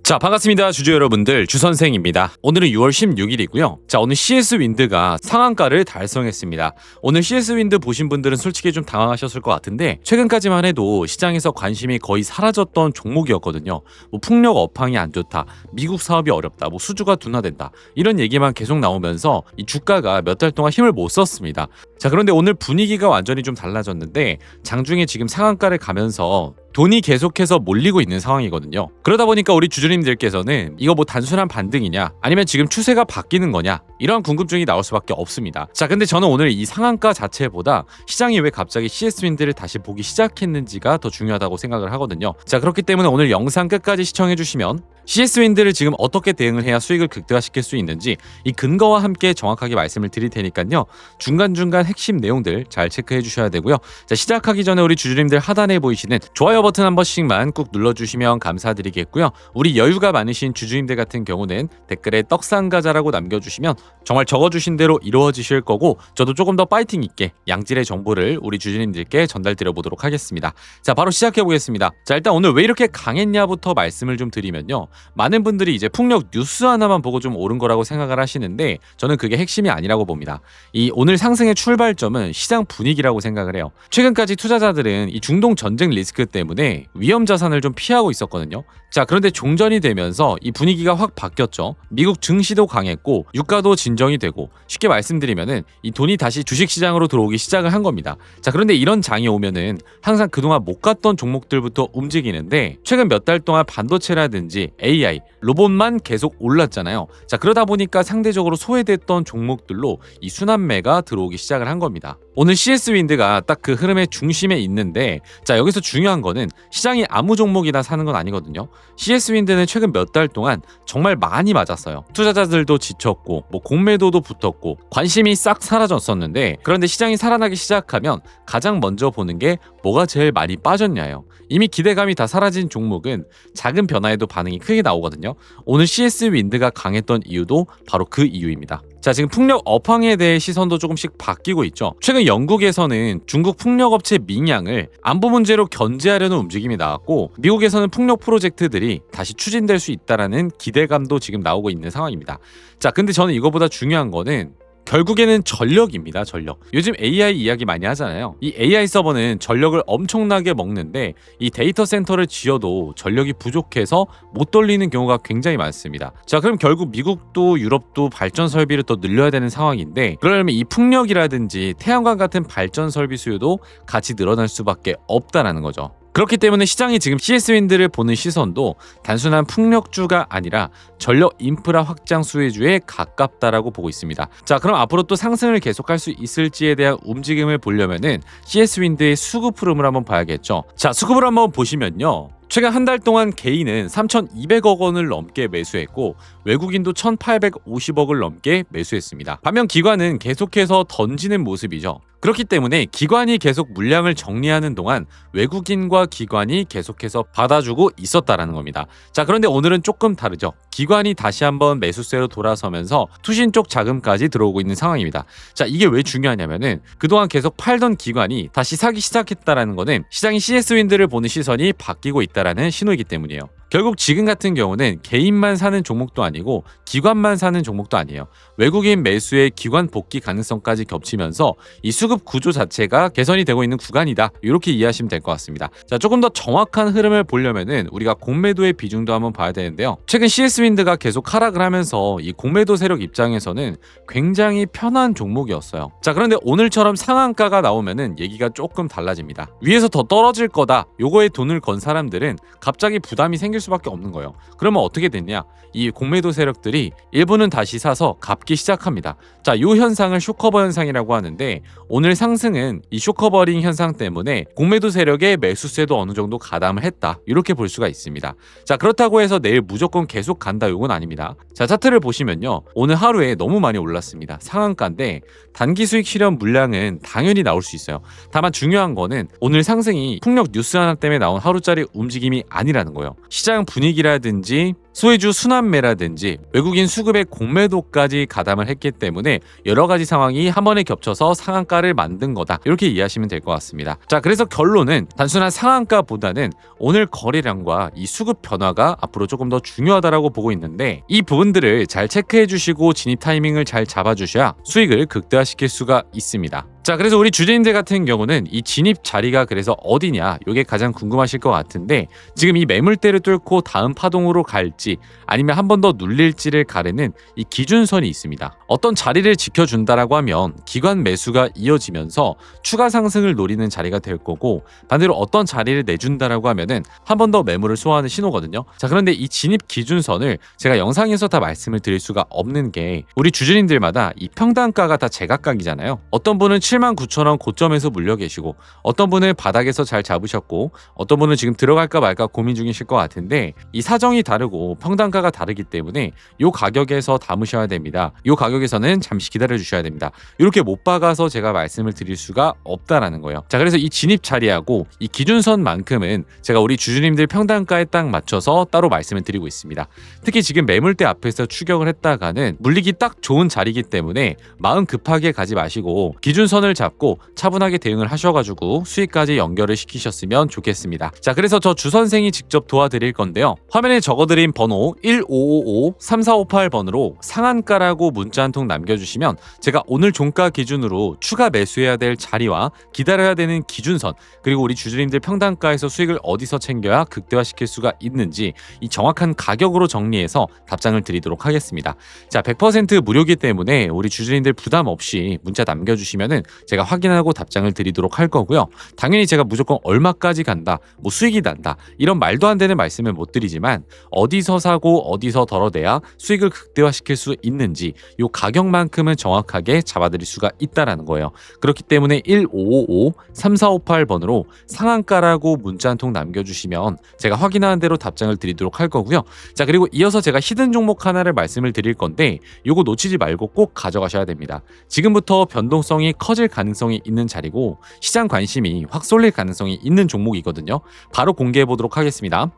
자, 반갑습니다. 주주 여러분들, 주선생입니다. 오늘은 6월 16일이고요. 자, 오늘 CS-윈드가 상한가를 달성했습니다. 오늘 CS-윈드 보신 분들은 솔직히 좀 당황하셨을 것 같은데, 최근까지만 해도 시장에서 관심이 거의 사라졌던 종목이었거든요. 뭐 풍력 업황이 안 좋다, 미국 사업이 어렵다, 뭐 수주가 둔화된다, 이런 얘기만 계속 나오면서 이 주가가 몇 달 동안 힘을 못 썼습니다. 자, 그런데 오늘 분위기가 완전히 좀 달라졌는데, 장중에 지금 상한가를 가면서 돈이 계속해서 몰리고 있는 상황이거든요. 그러다 보니까 우리 주주님들께서는 이거 뭐 단순한 반등이냐, 아니면 지금 추세가 바뀌는 거냐, 이러한 궁금증이 나올 수밖에 없습니다. 자, 근데 저는 오늘 이 상한가 자체보다 시장이 왜 갑자기 CS-윈드를 다시 보기 시작했는지가 더 중요하다고 생각을 하거든요. 자, 그렇기 때문에 오늘 영상 끝까지 시청해주시면 CS-윈드를 지금 어떻게 대응을 해야 수익을 극대화시킬 수 있는지 이 근거와 함께 정확하게 말씀을 드릴 테니까요. 중간중간 핵심 내용들 잘 체크해 주셔야 되고요. 자, 시작하기 전에 우리 주주님들 하단에 보이시는 좋아요 버튼 한 번씩만 꾹 눌러주시면 감사드리겠고요. 우리 여유가 많으신 주주님들 같은 경우는 댓글에 떡상가자라고 남겨주시면 정말 적어주신 대로 이루어지실 거고, 저도 조금 더 파이팅 있게 양질의 정보를 우리 주주님들께 전달드려 보도록 하겠습니다. 자, 바로 시작해 보겠습니다. 자, 일단 오늘 왜 이렇게 강했냐부터 말씀을 좀 드리면요. 많은 분들이 이제 풍력 뉴스 하나만 보고 좀 오른 거라고 생각을 하시는데, 저는 그게 핵심이 아니라고 봅니다. 이 오늘 상승의 출발점은 시장 분위기라고 생각을 해요. 최근까지 투자자들은 이 중동 전쟁 리스크 때문에 위험 자산을 좀 피하고 있었거든요. 자, 그런데 종전이 되면서 이 분위기가 확 바뀌었죠. 미국 증시도 강했고 유가도 진정이 되고, 쉽게 말씀드리면은 이 돈이 다시 주식시장으로 들어오기 시작을 한 겁니다. 자, 그런데 이런 장이 오면은 항상 그동안 못 갔던 종목들부터 움직이는데, 최근 몇 달 동안 반도체라든지 AI, 로봇만 계속 올랐잖아요. 자, 그러다 보니까 상대적으로 소외됐던 종목들로 이 순환매가 들어오기 시작을 한 겁니다. 오늘 CS-윈드가 딱 그 흐름의 중심에 있는데, 자, 여기서 중요한 거는 시장이 아무 종목이나 사는 건 아니거든요. CS-윈드는 최근 몇 달 동안 정말 많이 맞았어요. 투자자들도 지쳤고, 뭐 공매도도 붙었고, 관심이 싹 사라졌었는데, 그런데 시장이 살아나기 시작하면 가장 먼저 보는 게 뭐가 제일 많이 빠졌냐요. 이미 기대감이 다 사라진 종목은 작은 변화에도 반응이 크게 나오거든요. 오늘 CS-윈드가 강했던 이유도 바로 그 이유입니다. 자, 지금 풍력 업황에 대해 시선도 조금씩 바뀌고 있죠. 최근 영국에서는 중국 풍력업체 민양을 안보 문제로 견제하려는 움직임이 나왔고, 미국에서는 풍력 프로젝트들이 다시 추진될 수 있다라는 기대감도 지금 나오고 있는 상황입니다. 자, 근데 저는 이거보다 중요한 거는 결국에는 전력입니다. 전력. 요즘 AI 이야기 많이 하잖아요. 이 AI 서버는 전력을 엄청나게 먹는데, 이 데이터 센터를 지어도 전력이 부족해서 못 돌리는 경우가 굉장히 많습니다. 자, 그럼 결국 미국도 유럽도 발전 설비를 더 늘려야 되는 상황인데, 그러려면 이 풍력이라든지 태양광 같은 발전 설비 수요도 같이 늘어날 수밖에 없다라는 거죠. 그렇기 때문에 시장이 지금 CS-윈드를 보는 시선도 단순한 풍력주가 아니라 전력 인프라 확장 수혜주에 가깝다라고 보고 있습니다. 자, 그럼 앞으로 또 상승을 계속할 수 있을지에 대한 움직임을 보려면은 CS-윈드의 수급 흐름을 한번 봐야겠죠. 자, 수급을 한번 보시면요. 최근 한 달 동안 개인은 3,200억 원을 넘게 매수했고, 외국인도 1,850억을 넘게 매수했습니다. 반면 기관은 계속해서 던지는 모습이죠. 그렇기 때문에 기관이 계속 물량을 정리하는 동안 외국인과 기관이 계속해서 받아주고 있었다라는 겁니다. 자, 그런데 오늘은 조금 다르죠. 기관이 다시 한번 매수세로 돌아서면서 투신 쪽 자금까지 들어오고 있는 상황입니다. 자, 이게 왜 중요하냐면은 그동안 계속 팔던 기관이 다시 사기 시작했다라는 거는 시장이 CS-윈드를 보는 시선이 바뀌고 있다라는 신호이기 때문이에요. 결국 지금 같은 경우는 개인만 사는 종목도 아니고 기관만 사는 종목도 아니에요. 외국인 매수의 기관 복귀 가능성까지 겹치면서 이 수급 구조 자체가 개선이 되고 있는 구간이다, 이렇게 이해하시면 될 것 같습니다. 자, 조금 더 정확한 흐름을 보려면은 우리가 공매도의 비중도 한번 봐야 되는데요. 최근 CS-윈드가 계속 하락을 하면서 이 공매도 세력 입장에서는 굉장히 편한 종목이었어요. 자, 그런데 오늘처럼 상한가가 나오면은 얘기가 조금 달라집니다. 위에서 더 떨어질 거다, 요거에 돈을 건 사람들은 갑자기 부담이 생길 수밖에 없는 거예요. 그러면 어떻게 됐냐? 이 공매도 세력들이 일부는 다시 사서 갚기 시작합니다. 자, 이 현상을 쇼커버 현상이라고 하는데, 오늘 상승은 이 쇼커버링 현상 때문에 공매도 세력의 매수세도 어느 정도 가담을 했다, 이렇게 볼 수가 있습니다. 자, 그렇다고 해서 내일 무조건 계속 간다, 이건 아닙니다. 자, 차트를 보시면요, 오늘 하루에 너무 많이 올랐습니다. 상한가인데 단기 수익 실현 물량은 당연히 나올 수 있어요. 다만 중요한 거는 오늘 상승이 풍력 뉴스 하나 때문에 나온 하루짜리 움직임이 아니라는 거예요. 시장 분위기라든지 소외주 순환매라든지 외국인 수급의 공매도까지 가담을 했기 때문에 여러 가지 상황이 한 번에 겹쳐서 상한가를 만든 거다. 이렇게 이해하시면 될 것 같습니다. 자, 그래서 결론은 단순한 상한가보다는 오늘 거래량과 이 수급 변화가 앞으로 조금 더 중요하다라고 보고 있는데 이 부분들을 잘 체크해 주시고 진입 타이밍을 잘 잡아 주셔야 수익을 극대화시킬 수가 있습니다. 자, 그래서 우리 주주님들 같은 경우는 이 진입 자리가 그래서 어디냐 이게 가장 궁금하실 것 같은데 지금 이 매물대를 뚫고 다음 파동으로 갈지 아니면 한 번 더 눌릴지를 가르는 이 기준선이 있습니다. 어떤 자리를 지켜준다라고 하면 기관 매수가 이어지면서 추가 상승을 노리는 자리가 될 거고 반대로 어떤 자리를 내준다라고 하면은 한 번 더 매물을 소화하는 신호거든요. 자, 그런데 이 진입 기준선을 제가 영상에서 다 말씀을 드릴 수가 없는 게 우리 주주님들마다 이 평단가가 다 제각각이잖아요. 어떤 분은 79,000원 고점에서 물려 계시고 어떤 분은 바닥에서 잘 잡으셨고 어떤 분은 지금 들어갈까 말까 고민 중이실 것 같은데 이 사정이 다르고 평단가가 다르기 때문에 이 가격에서 담으셔야 됩니다. 이 가격에서는 잠시 기다려 주셔야 됩니다. 이렇게 못 박아서 제가 말씀을 드릴 수가 없다라는 거예요. 자, 그래서 이 진입 자리하고 이 기준선만큼은 제가 우리 주주님들 평단가에 딱 맞춰서 따로 말씀을 드리고 있습니다. 특히 지금 매물대 앞에서 추격을 했다가는 물리기 딱 좋은 자리이기 때문에 마음 급하게 가지 마시고 기준선을 잡고 차분하게 대응을 하셔가지고 수익까지 연결을 시키셨으면 좋겠습니다. 자, 그래서 저 주선생이 직접 도와드릴 건데요. 화면에 적어드린 번호 1555-3458번으로 상한가라고 문자 한 통 남겨주시면 제가 오늘 종가 기준으로 추가 매수해야 될 자리와 기다려야 되는 기준선 그리고 우리 주주님들 평단가에서 수익을 어디서 챙겨야 극대화시킬 수가 있는지 이 정확한 가격으로 정리해서 답장을 드리도록 하겠습니다. 자, 100% 무료이기 때문에 우리 주주님들 부담 없이 문자 남겨주시면은 제가 확인하고 답장을 드리도록 할 거고요. 당연히 제가 무조건 얼마까지 간다, 뭐 수익이 난다 이런 말도 안 되는 말씀을 못 드리지만 어디서 사고 어디서 덜어내야 수익을 극대화시킬 수 있는지 이 가격만큼은 정확하게 잡아드릴 수가 있다라는 거예요. 그렇기 때문에 1555-3458번으로 상한가라고 문자 한 통 남겨주시면 제가 확인하는 대로 답장을 드리도록 할 거고요. 자, 그리고 이어서 제가 히든 종목 하나를 말씀을 드릴 건데 이거 놓치지 말고 꼭 가져가셔야 됩니다. 지금부터 변동성이 커질 가능성이 있는 자리고 시장 관심이 확 쏠릴 가능성이 있는 종목이거든요. 바로 공개해 보도록 하겠습니다.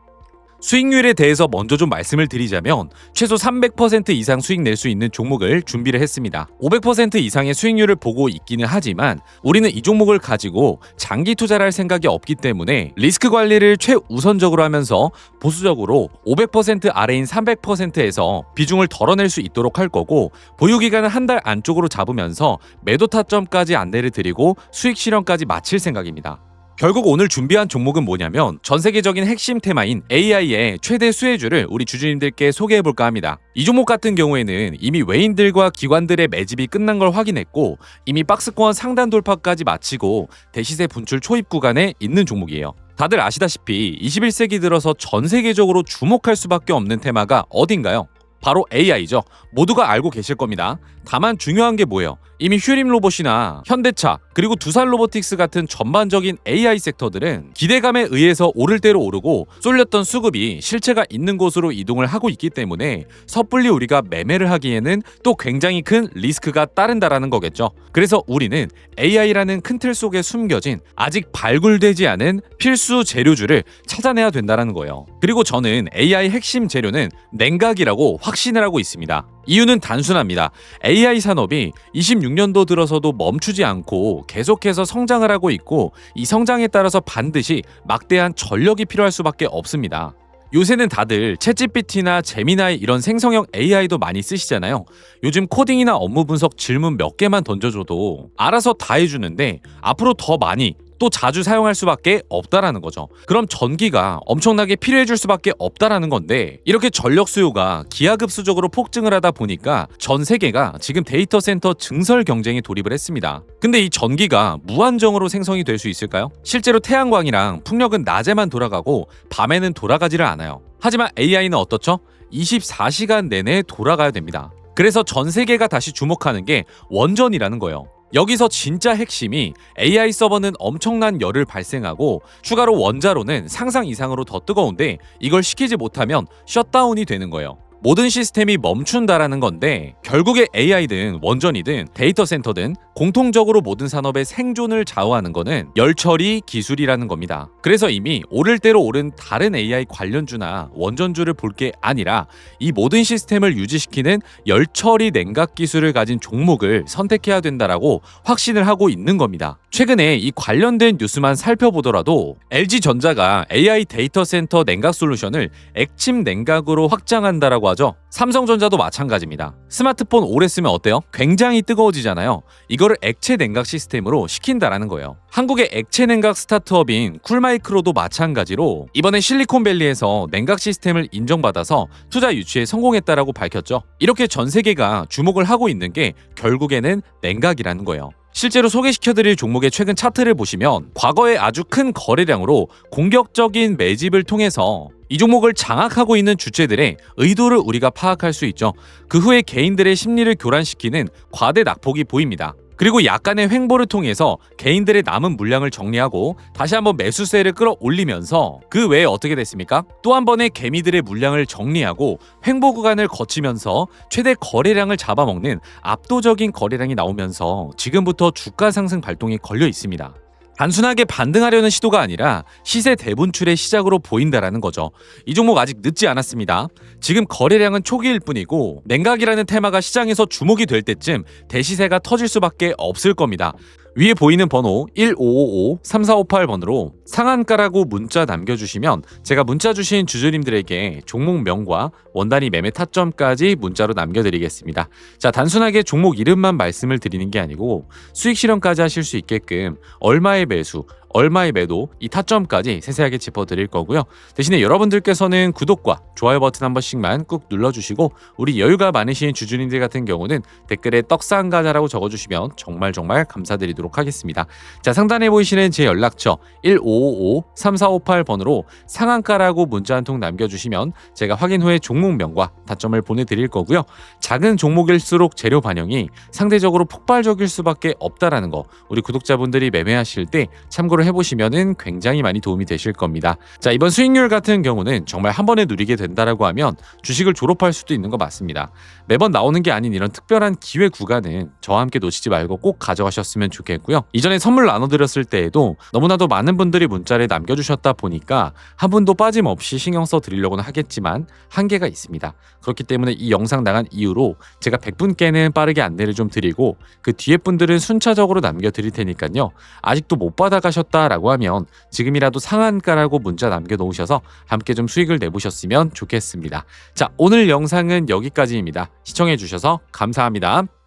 수익률에 대해서 먼저 좀 말씀을 드리자면 최소 300% 이상 수익 낼 수 있는 종목을 준비를 했습니다. 500% 이상의 수익률을 보고 있기는 하지만 우리는 이 종목을 가지고 장기 투자를 할 생각이 없기 때문에 리스크 관리를 최우선적으로 하면서 보수적으로 500% 아래인 300%에서 비중을 덜어낼 수 있도록 할 거고 보유기간은 한 달 안쪽으로 잡으면서 매도 타점까지 안내를 드리고 수익 실현까지 마칠 생각입니다. 결국 오늘 준비한 종목은 뭐냐면 전 세계적인 핵심 테마인 AI의 최대 수혜주를 우리 주주님들께 소개해볼까 합니다. 이 종목 같은 경우에는 이미 외인들과 기관들의 매집이 끝난 걸 확인했고 이미 박스권 상단 돌파까지 마치고 대시세 분출 초입 구간에 있는 종목이에요. 다들 아시다시피 21세기 들어서 전 세계적으로 주목할 수밖에 없는 테마가 어딘가요? 바로 AI죠. 모두가 알고 계실 겁니다. 다만 중요한 게 뭐예요? 이미 휴림 로봇이나 현대차 그리고 두산 로보틱스 같은 전반적인 AI 섹터들은 기대감에 의해서 오를 대로 오르고 쏠렸던 수급이 실체가 있는 곳으로 이동을 하고 있기 때문에 섣불리 우리가 매매를 하기에는 또 굉장히 큰 리스크가 따른다라는 거겠죠. 그래서 우리는 AI라는 큰 틀 속에 숨겨진 아직 발굴되지 않은 필수 재료주를 찾아내야 된다는 거예요. 그리고 저는 AI 핵심 재료는 냉각이라고 확신을 하고 있습니다. 이유는 단순합니다. AI 산업이 26년도 들어서도 멈추지 않고 계속해서 성장을 하고 있고 이 성장에 따라서 반드시 막대한 전력이 필요할 수밖에 없습니다. 요새는 다들 챗GPT나 제미나이 이런 생성형 AI도 많이 쓰시잖아요. 요즘 코딩이나 업무 분석 질문 몇 개만 던져줘도 알아서 다 해주는데 앞으로 더 많이 또 자주 사용할 수밖에 없다라는 거죠. 그럼 전기가 엄청나게 필요해질 수밖에 없다라는 건데 이렇게 전력 수요가 기하급수적으로 폭증을 하다 보니까 전 세계가 지금 데이터 센터 증설 경쟁에 돌입을 했습니다. 근데 이 전기가 무한정으로 생성이 될 수 있을까요? 실제로 태양광이랑 풍력은 낮에만 돌아가고 밤에는 돌아가지를 않아요. 하지만 AI는 어떻죠? 24시간 내내 돌아가야 됩니다. 그래서 전 세계가 다시 주목하는 게 원전이라는 거예요. 여기서 진짜 핵심이 AI 서버는 엄청난 열을 발생하고 추가로 원자로는 상상 이상으로 더 뜨거운데 이걸 시키지 못하면 셧다운이 되는 거예요. 모든 시스템이 멈춘다라는 건데 결국에 AI든 원전이든 데이터 센터든 공통적으로 모든 산업의 생존을 좌우하는 거는 열처리 기술이라는 겁니다. 그래서 이미 오를 대로 오른 다른 AI 관련주나 원전주를 볼 게 아니라 이 모든 시스템을 유지시키는 열처리 냉각 기술을 가진 종목을 선택해야 된다라고 확신을 하고 있는 겁니다. 최근에 이 관련된 뉴스만 살펴보더라도 LG전자가 AI 데이터 센터 냉각 솔루션을 액침 냉각으로 확장한다라고 하죠. 삼성전자도 마찬가지입니다. 스마트폰 오래 쓰면 어때요? 굉장히 뜨거워지잖아요. 이거를 액체 냉각 시스템으로 시킨다라는 거예요. 한국의 액체 냉각 스타트업인 쿨마이크로도 마찬가지로 이번에 실리콘밸리에서 냉각 시스템을 인정받아서 투자 유치에 성공했다라고 밝혔죠. 이렇게 전 세계가 주목을 하고 있는 게 결국에는 냉각이라는 거예요. 실제로 소개시켜드릴 종목의 최근 차트를 보시면 과거에 아주 큰 거래량으로 공격적인 매집을 통해서 이 종목을 장악하고 있는 주체들의 의도를 우리가 파악할 수 있죠. 그 후에 개인들의 심리를 교란시키는 과대 낙폭이 보입니다. 그리고 약간의 횡보를 통해서 개인들의 남은 물량을 정리하고 다시 한번 매수세를 끌어올리면서 그 외에 어떻게 됐습니까? 또 한 번의 개미들의 물량을 정리하고 횡보 구간을 거치면서 최대 거래량을 잡아먹는 압도적인 거래량이 나오면서 지금부터 주가 상승 발동이 걸려 있습니다. 단순하게 반등하려는 시도가 아니라 시세 대분출의 시작으로 보인다라는 거죠. 이 종목 아직 늦지 않았습니다. 지금 거래량은 초기일 뿐이고 냉각이라는 테마가 시장에서 주목이 될 때쯤 대시세가 터질 수밖에 없을 겁니다. 위에 보이는 번호 1555-3458번으로 상한가라고 문자 남겨주시면 제가 문자 주신 주주님들에게 종목명과 원단위 매매 타점까지 문자로 남겨드리겠습니다. 자, 단순하게 종목 이름만 말씀을 드리는 게 아니고 수익 실현까지 하실 수 있게끔 얼마의 매수, 얼마의 매도, 이 타점까지 세세하게 짚어드릴 거고요. 대신에 여러분들께서는 구독과 좋아요 버튼 한 번씩만 꾹 눌러주시고 우리 여유가 많으신 주주님들 같은 경우는 댓글에 떡상가자라고 적어주시면 정말 감사드리도록 하겠습니다. 자, 상단에 보이시는 제 연락처 1555-3458번으로 상한가라고 문자 한 통 남겨주시면 제가 확인 후에 종목명과 타점을 보내드릴 거고요. 작은 종목일수록 재료 반영이 상대적으로 폭발적일 수밖에 없다라는 거 우리 구독자분들이 매매하실 때 참고를 해보시면 굉장히 많이 도움이 되실 겁니다. 자, 이번 수익률 같은 경우는 정말 한 번에 누리게 된다라고 하면 주식을 졸업할 수도 있는 거 맞습니다. 매번 나오는 게 아닌 이런 특별한 기회 구간은 저와 함께 놓치지 말고 꼭 가져가셨으면 좋겠고요. 이전에 선물 나눠드렸을 때에도 너무나도 많은 분들이 문자를 남겨주셨다 보니까 한 분도 빠짐없이 신경 써 드리려고는 하겠지만 한계가 있습니다. 그렇기 때문에 이 영상 나간 이후로 제가 100분께는 빠르게 안내를 좀 드리고 그 뒤에 분들은 순차적으로 남겨드릴 테니까요. 아직도 못 받아가셨다라고 하면 지금이라도 상한가라고 문자 남겨놓으셔서 함께 좀 수익을 내보셨으면 좋겠습니다. 자, 오늘 영상은 여기까지입니다. 시청해주셔서 감사합니다.